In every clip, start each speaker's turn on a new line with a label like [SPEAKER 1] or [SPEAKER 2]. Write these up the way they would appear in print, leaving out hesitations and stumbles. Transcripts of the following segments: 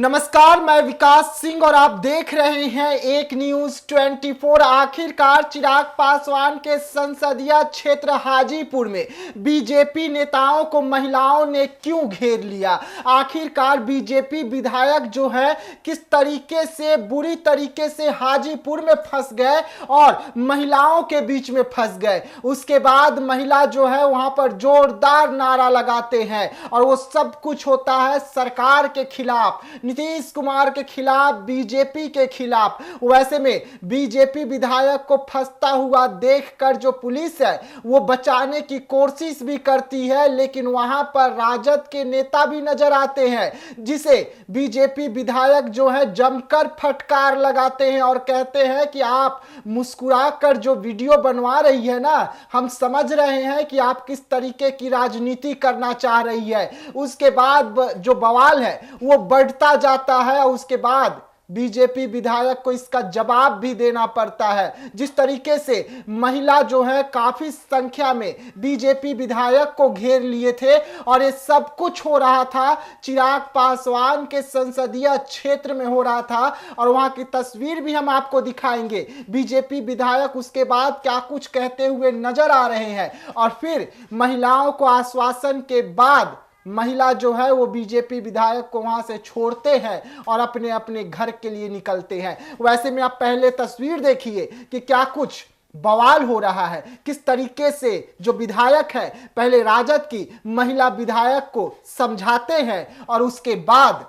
[SPEAKER 1] नमस्कार, मैं विकास सिंह और आप देख रहे हैं एक न्यूज 24। आखिरकार चिराग पासवान के संसदीय क्षेत्र हाजीपुर में बीजेपी नेताओं को महिलाओं ने क्यों घेर लिया। आखिरकार बीजेपी विधायक जो है किस तरीके से बुरी तरीके से हाजीपुर में फंस गए और महिलाओं के बीच में फंस गए। उसके बाद महिला जो है वहां पर जोरदार नारा लगाते हैं और वो सब कुछ होता है सरकार के खिलाफ, नीतीश कुमार के खिलाफ, बीजेपी के खिलाफ। वैसे में बीजेपी विधायक को फंसता हुआ देखकर जो पुलिस है वो बचाने की कोशिश भी करती है, लेकिन वहां पर राजद के नेता भी नजर आते हैं जिसे बीजेपी विधायक जो है जमकर फटकार लगाते हैं और कहते हैं कि आप मुस्कुराकर जो वीडियो बनवा रही है ना, हम समझ रहे हैं कि आप किस तरीके की राजनीति करना चाह रही है। उसके बाद जो बवाल है वो बढ़ता जाता है। उसके बाद बीजेपी विधायक को इसका जवाब भी देना पड़ता है। जिस तरीके से महिला जो है काफी संख्या में बीजेपी विधायक को घेर लिए थे और ये सब कुछ हो रहा था चिराग पासवान के संसदीय क्षेत्र में हो रहा था और वहां की तस्वीर भी हम आपको दिखाएंगे। बीजेपी विधायक उसके बाद क्या कुछ कहते हुए नजर आ रहे हैं और फिर महिलाओं को आश्वासन के बाद महिला जो है वो बीजेपी विधायक को वहां से छोड़ते हैं और अपने अपने घर के लिए निकलते हैं। वैसे में आप पहले तस्वीर देखिए कि क्या कुछ बवाल हो रहा है, किस तरीके से जो विधायक है पहले राजद की महिला विधायक को समझाते हैं और उसके बाद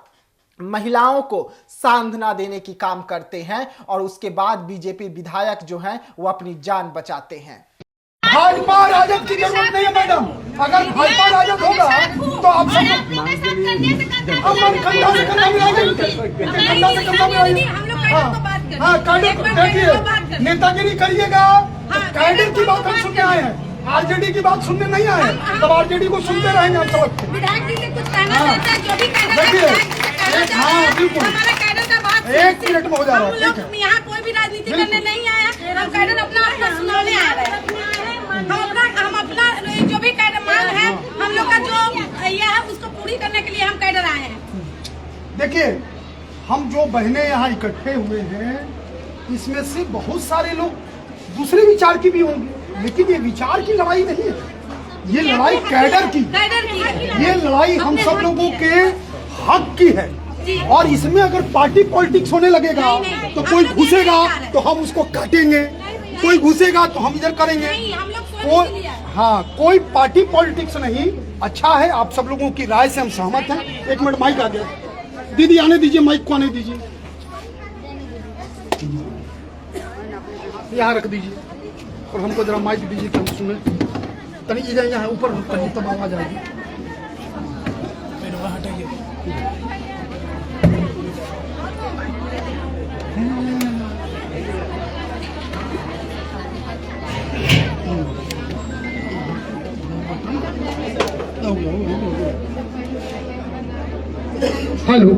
[SPEAKER 1] महिलाओं को सांत्वना देने की काम करते हैं और उसके बाद बीजेपी विधायक जो है वो अपनी जान बचाते हैं।
[SPEAKER 2] भाजपा राजद की जरूरत नहीं है मैडम। अगर भाजपा राजद होगा तो आप सब अमन खंडा से खंडा मिलाएंगे। हाँ, कैडर देखिए, नेतागिरी करिएगा तो कैडर की बात हम सुनने आए हैं, आरजेडी की बात सुनने नहीं आए हैं। तब आरजेडी को सुनते रहेंगे हम सब। देखिए, हाँ बिल्कुल, एक मिनट में हो जा रहा है।
[SPEAKER 3] यहाँ कोई भी राजनीति करने नहीं आया, हम कैडर अपना सुनाने आ रहे हैं। हम अपना जो भी कैडर मांग है, हम लोग का जो ये है उसको पूरी करने के लिए हम कैडर आए हैं।
[SPEAKER 2] देखिए, हम जो बहनें यहाँ इकट्ठे हुए हैं इसमें से बहुत सारे लोग दूसरे विचार की भी होंगे, लेकिन ये विचार की लड़ाई नहीं है, ये लड़ाई कैडर की है। ये लड़ाई हम सब लोगों के हक की है और इसमें अगर पार्टी पॉलिटिक्स होने लगेगा तो कोई घुसेगा तो हम उसको काटेंगे, कोई घुसेगा तो हम इधर करेंगे। कोई पार्टी पॉलिटिक्स नहीं। अच्छा है, आप सब लोगों की राय से हम सहमत हैं। एक मिनट, माइक आ गया, दीदी आने दीजिए, माइक को आने दीजिए, यहाँ रख दीजिए और हमको जरा माइक दीजिए कि हम सुने। तनी यहाँ ऊपर तब आवाज आएगी। हेलो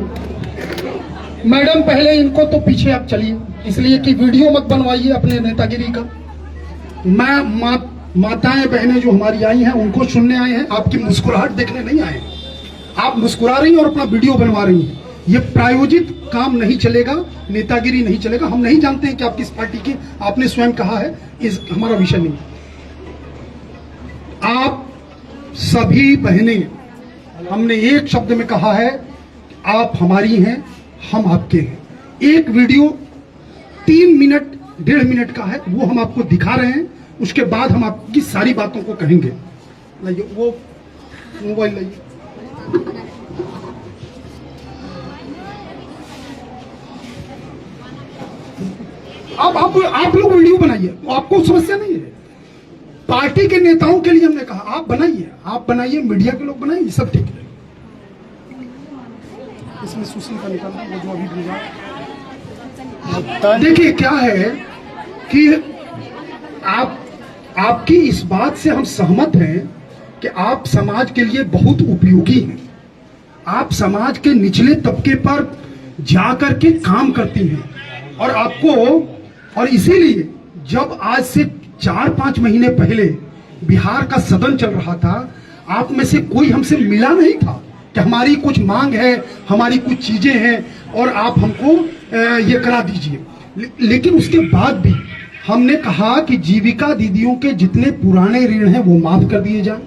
[SPEAKER 2] मैडम, पहले इनको तो पीछे आप चलिए, इसलिए कि वीडियो मत बनवाइए अपने नेतागिरी का। माताएं बहनें जो हमारी आई हैं उनको सुनने आए हैं, आपकी मुस्कुराहट देखने नहीं आए हैं। आप मुस्कुरा रही हैं और अपना वीडियो बनवा रही हैं, ये प्रायोजित काम नहीं चलेगा, नेतागिरी नहीं चलेगा। हम नहीं जानते हैं कि आप किस पार्टी की, आपने स्वयं कहा है, इस हमारा विषय नहीं। आप सभी बहनें, हमने एक शब्द में कहा है, आप हमारी हैं, हम आपके हैं। एक वीडियो 3 मिनट 1.5 मिनट का है, वो हम आपको दिखा रहे हैं, उसके बाद हम आपकी सारी बातों को कहेंगे। लाइए वो मोबाइल लाइए। अब आप लोग वीडियो बनाइए, आपको समस्या नहीं है। पार्टी के नेताओं के लिए हमने कहा आप बनाइए, मीडिया के लोग बनाइए, सब ठीक है। इसमें सुशील का निकालना, वो जो अभी भेजा। देखिए क्या है कि आपकी इस बात से हम सहमत हैं कि आप समाज के लिए बहुत उपयोगी हैं। आप समाज के निचले तबके पर जाकर के काम करती हैं और आपको, और इसीलिए जब आज से 4-5 महीने पहले बिहार का सदन चल रहा था, आप में से कोई हमसे मिला नहीं था, कि हमारी कुछ मांग है, हमारी कुछ चीजें हैं और आप हमको ये करा दीजिए। लेकिन उसके बाद भी हमने कहा कि जीविका दीदियों के जितने पुराने ऋण हैं वो माफ कर दिए जाएं।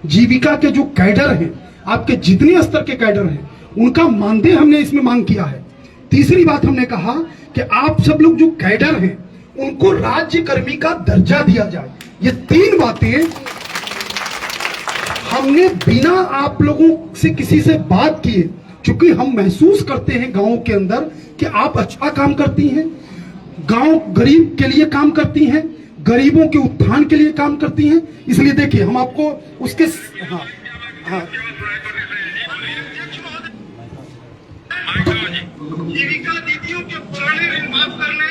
[SPEAKER 2] जीविका के जो कैडर हैं, आपके जितने स्तर के कैडर हैं, उनका मानदेय हमने इसमें मांग किया है। तीसरी बात हमने कहा कि आप सब लोग जो कैडर हैं उनको राज्य कर्मी का दर्जा दिया जाए। ये 3 बातें हमने बिना आप लोगों से किसी से बात किए, क्योंकि हम महसूस करते हैं गांव के अंदर कि आप अच्छा काम करती हैं, गांव गरीब के लिए काम करती हैं, गरीबों के उत्थान के लिए काम करती हैं। इसलिए देखिए हम आपको उसके
[SPEAKER 4] जीविका दीदियों के पुराने ऋण माफ करने,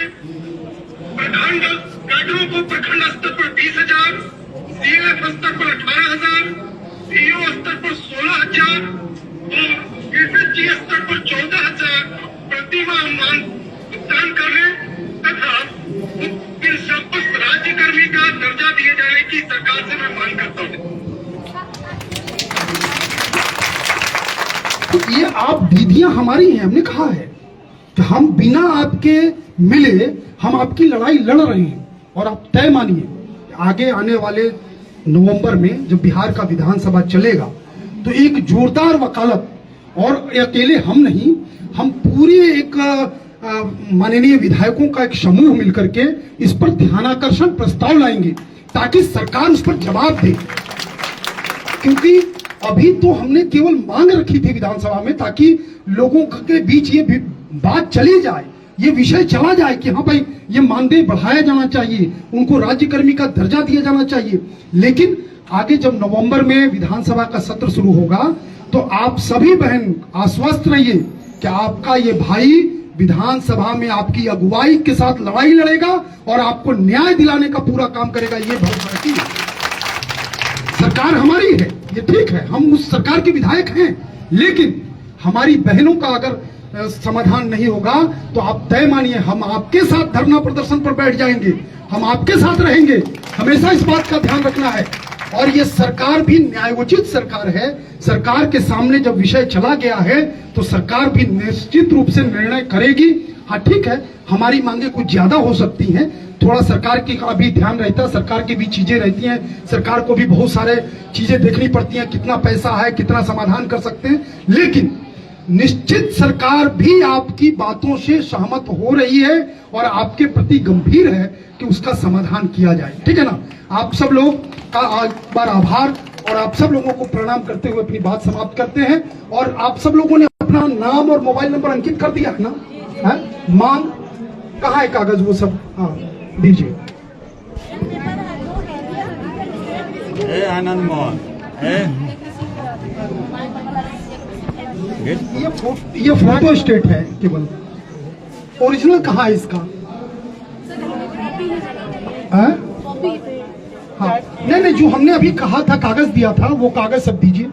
[SPEAKER 4] प्रखंड कैडरों को प्रखंड स्तर पर 20,000, सीएफ स्तर पर 18,000, पीओ स्तर पर 16,000 और एसएचजी स्तर पर 14,000 प्रतिमाह भुगतान करने तथा इन सब राज्य कर्मी का दर्जा दिए जाने की सरकार से मैं मांग करता हूँ।
[SPEAKER 2] तो ये आप दीदियां हमारी हैं। हमने कहा है कि हम बिना आपके मिले हम आपकी लड़ाई लड़ रहे हैं और आप तय मानिए आगे आने वाले नवंबर में जब बिहार का विधानसभा चलेगा तो एक जोरदार वकालत, और अकेले हम नहीं, हम पूरे एक माननीय विधायकों का एक समूह मिलकर के इस पर ध्यानाकर्षण प्रस्ताव लाएंगे ताकि सरकार उस पर जवाब दे। क्योंकि अभी तो हमने केवल मांग रखी थी विधानसभा में ताकि लोगों के बीच ये बात चली जाए, ये विषय चला जाए कि हाँ भाई ये मानदेय बढ़ाया जाना चाहिए, उनको राज्य कर्मी का दर्जा दिया जाना चाहिए। लेकिन आगे जब नवंबर में विधानसभा का सत्र शुरू होगा तो आप सभी बहन आश्वस्त रहिए कि आपका ये भाई विधानसभा में आपकी अगुवाई के साथ लड़ाई लड़ेगा और आपको न्याय दिलाने का पूरा काम करेगा। ये बहुत बड़ी सरकार हमारी है, ये ठीक है, हम उस सरकार के विधायक हैं, लेकिन हमारी बहनों का अगर समाधान नहीं होगा तो आप तय मानिए हम आपके साथ धरना प्रदर्शन पर बैठ जाएंगे, हम आपके साथ रहेंगे। हमेशा इस बात का ध्यान रखना है। और ये सरकार भी न्यायोचित सरकार है। सरकार के सामने जब विषय चला गया है तो सरकार भी निश्चित रूप से निर्णय करेगी। हाँ ठीक है, हमारी मांगे कुछ ज्यादा हो सकती हैं, थोड़ा सरकार की का भी ध्यान रहता है, सरकार की भी चीजें रहती हैं, सरकार को भी बहुत सारे चीजें देखनी पड़ती हैं, कितना पैसा है, कितना समाधान कर सकते हैं। लेकिन निश्चित सरकार भी आपकी बातों से सहमत हो रही है और आपके प्रति गंभीर है कि उसका समाधान किया जाए। ठीक है ना। आप सब लोग का एक बार आभार और आप सब लोगों को प्रणाम करते हुए अपनी बात समाप्त करते हैं। और आप सब लोगों ने अपना नाम और मोबाइल नंबर अंकित कर दिया है ना? है? मांग कहाँ है कागज वो सब? हाँ दीजिए।
[SPEAKER 5] आनंद मोहन
[SPEAKER 2] ये फोटो स्टेट है केवल, ओरिजिनल कहाँ है इसका? हाँ नहीं, जो हमने अभी कहा था कागज दिया था वो कागज सब दीजिए।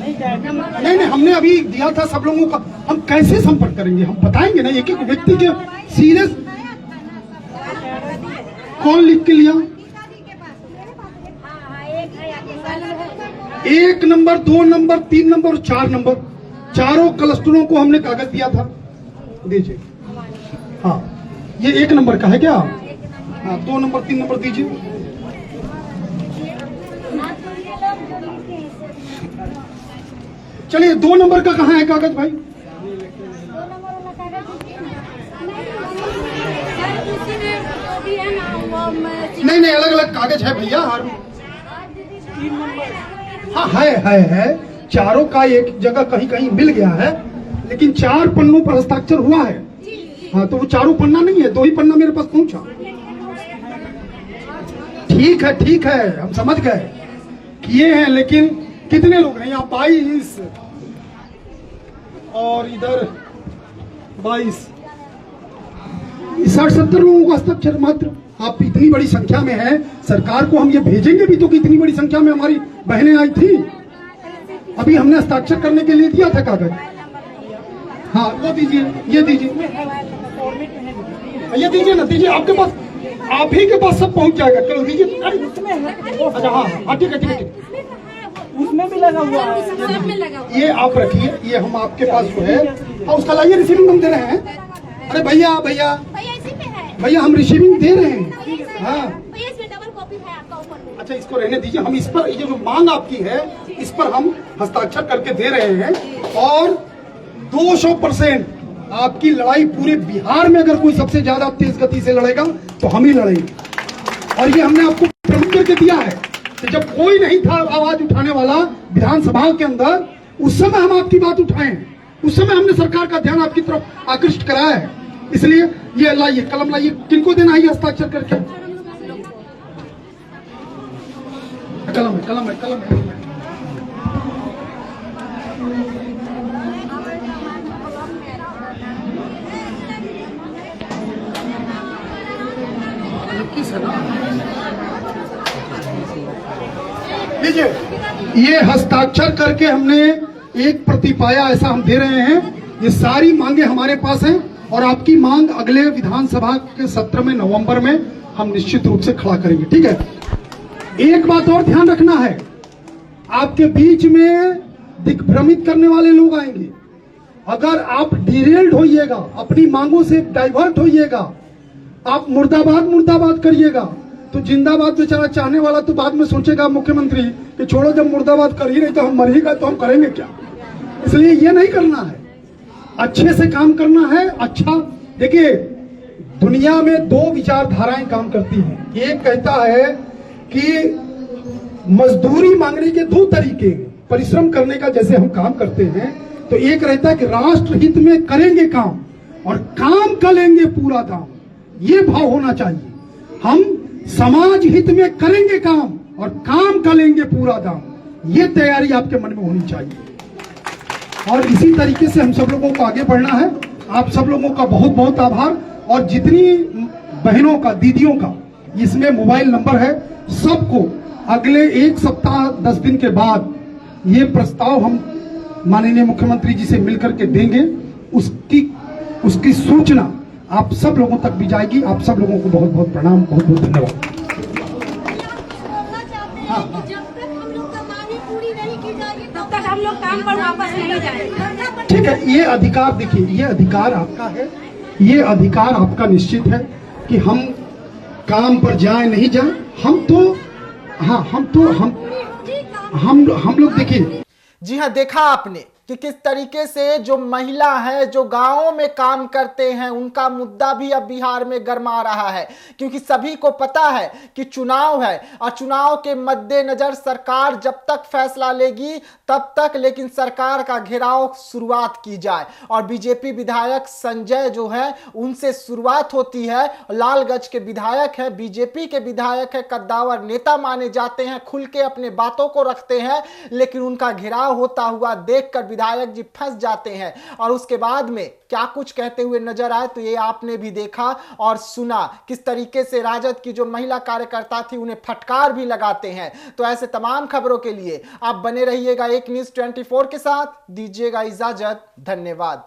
[SPEAKER 2] नहीं, हमने अभी दिया था सब लोगों का। हम कैसे संपर्क करेंगे? हम बताएंगे ना एक एक व्यक्ति के सीरियस। कौन लिख के लिया? 1 नंबर, 2 नंबर, 3 नंबर और 4 नंबर, चारों क्लस्टरों को हमने कागज दिया था। दीजिए। हाँ ये 1 नंबर का है क्या? हाँ 2 नंबर 3 नंबर दीजिए। चलिए 2 नंबर का कहाँ है कागज भाई? नहीं अलग अलग कागज है भैया। हाँ है चारों का एक जगह कहीं कहीं मिल गया है, लेकिन 4 पन्नों पर हस्ताक्षर हुआ है। हाँ तो वो चारों पन्ना नहीं है, 2 ही पन्ना मेरे पास पहुंचा। ठीक है हम समझ गए किए हैं, लेकिन कितने लोग हैं यहाँ? 22 और इधर 22, 60-70 लोगों का हस्ताक्षर मात्र। आप इतनी बड़ी संख्या में हैं, सरकार को हम ये भेजेंगे भी तो कि इतनी बड़ी संख्या में हमारी बहनें आई थी। अभी हमने हस्ताक्षर करने के लिए दिया था कागज। हाँ वो दीजिए, ये दीजिए, ये दीजिए ना, दीजिए। आपके पास, आप ही के पास सब पहुंच जाएगा। कल दीजिए। अच्छा हाँ ठीक है।
[SPEAKER 6] उसमें भी लगा हुआ है।
[SPEAKER 3] सब में लगा हुआ
[SPEAKER 2] ये आप रखिए, ये हम आपके पास जो है और उसका लाइए रिसीविंग हम दे रहे हैं। अरे भैया भैया
[SPEAKER 3] भैया इसी पे है
[SPEAKER 2] भैया हम रिसीविंग दे रहे हैं। हाँ
[SPEAKER 3] भैया इसमें डबल कॉपी है आपका ऊपर में।
[SPEAKER 2] अच्छा, इसको रहने दीजिए। हम इस पर ये जो मांग आपकी है इस पर हम हस्ताक्षर करके दे रहे हैं और 200% आपकी लड़ाई पूरे बिहार में अगर कोई सबसे ज्यादा तेज गति से लड़ेगा तो हम ही लड़ेंगे। और ये हमने आपको प्रमुख करके दिया है कि जब कोई नहीं था आवाज उठाने वाला विधानसभा के अंदर, उस समय हम आपकी बात उठाए हैं, उस समय हमने सरकार का ध्यान आपकी तरफ आकृष्ट कराया है। इसलिए ये लाइए, कलम लाइए, किनको देना है हस्ताक्षर करके? कलम है, कलम है, कलम है। लीजिए, ये हस्ताक्षर करके हमने एक प्रतिपाया ऐसा हम दे रहे हैं। ये सारी मांगे हमारे पास हैं और आपकी मांग अगले विधानसभा के सत्र में नवंबर में हम निश्चित रूप से खड़ा करेंगे। ठीक है, एक बात और ध्यान रखना है, आपके बीच में दिग्भ्रमित करने वाले लोग आएंगे। अगर आप डिरेल्ड होइएगा, अपनी मांगों से डाइवर्ट होइएगा, आप मुर्दाबाद मुर्दाबाद करिएगा, तो जिंदाबाद बेचारा चाहने वाला तो बाद में सोचेगा मुख्यमंत्री कि छोड़ो, जब मुर्दाबाद कर ही नहीं तो हम मर ही गए तो हम करेंगे क्या। इसलिए ये नहीं करना है, अच्छे से काम करना है। अच्छा देखिए, दुनिया में दो विचारधाराएं काम करती हैं। एक कहता है कि मजदूरी मांगने के दो तरीके, परिश्रम करने का जैसे हम काम करते हैं, तो एक रहता है कि राष्ट्र हित में करेंगे काम और काम का लेंगे पूरा दाम। ये भाव होना चाहिए। हम समाज हित में करेंगे काम और काम का लेंगे पूरा दाम, ये तैयारी आपके मन में होनी चाहिए। और इसी तरीके से हम सब लोगों को आगे बढ़ना है। आप सब लोगों का बहुत बहुत आभार। और जितनी बहनों का, दीदियों का इसमें मोबाइल नंबर है, सबको अगले एक सप्ताह 10 दिन के बाद ये प्रस्ताव हम माननीय मुख्यमंत्री जी से मिलकर के देंगे। उसकी सूचना आप सब लोगों तक भी जाएगी। आप सब लोगों को बहुत बहुत प्रणाम, बहुत बहुत धन्यवाद।
[SPEAKER 3] जब तक हम लोग का मांगे पूरी नहीं की जाएगी तब तक हम लोग काम पर वापस नहीं जाएंगे।
[SPEAKER 2] ठीक है, ये अधिकार देखिए, ये अधिकार आपका है, ये अधिकार आपका निश्चित है कि हम काम पर जाए नहीं जाए। हम लोग देखिए।
[SPEAKER 1] जी हाँ, देखा आपने कि किस तरीके से जो महिला है, जो गांवों में काम करते हैं, उनका मुद्दा भी अब बिहार में गरमा रहा है। क्योंकि सभी को पता है कि चुनाव है और चुनाव के मद्देनजर सरकार जब तक फैसला लेगी तब तक, लेकिन सरकार का घेराव शुरुआत की जाए। और बीजेपी विधायक संजय जो है, उनसे शुरुआत होती है। लालगंज के विधायक है, बीजेपी के विधायक है, कद्दावर नेता माने जाते हैं, खुल के अपने बातों को रखते हैं, लेकिन उनका घेराव होता हुआ देखकर विधायक जी फंस जाते हैं। और उसके बाद में क्या कुछ कहते हुए नजर आए तो ये आपने भी देखा और सुना, किस तरीके से राजद की जो महिला कार्यकर्ता थी उन्हें फटकार भी लगाते हैं। तो ऐसे तमाम खबरों के लिए आप बने रहिएगा एक न्यूज़ 24 के साथ। दीजिएगा इजाजत, धन्यवाद।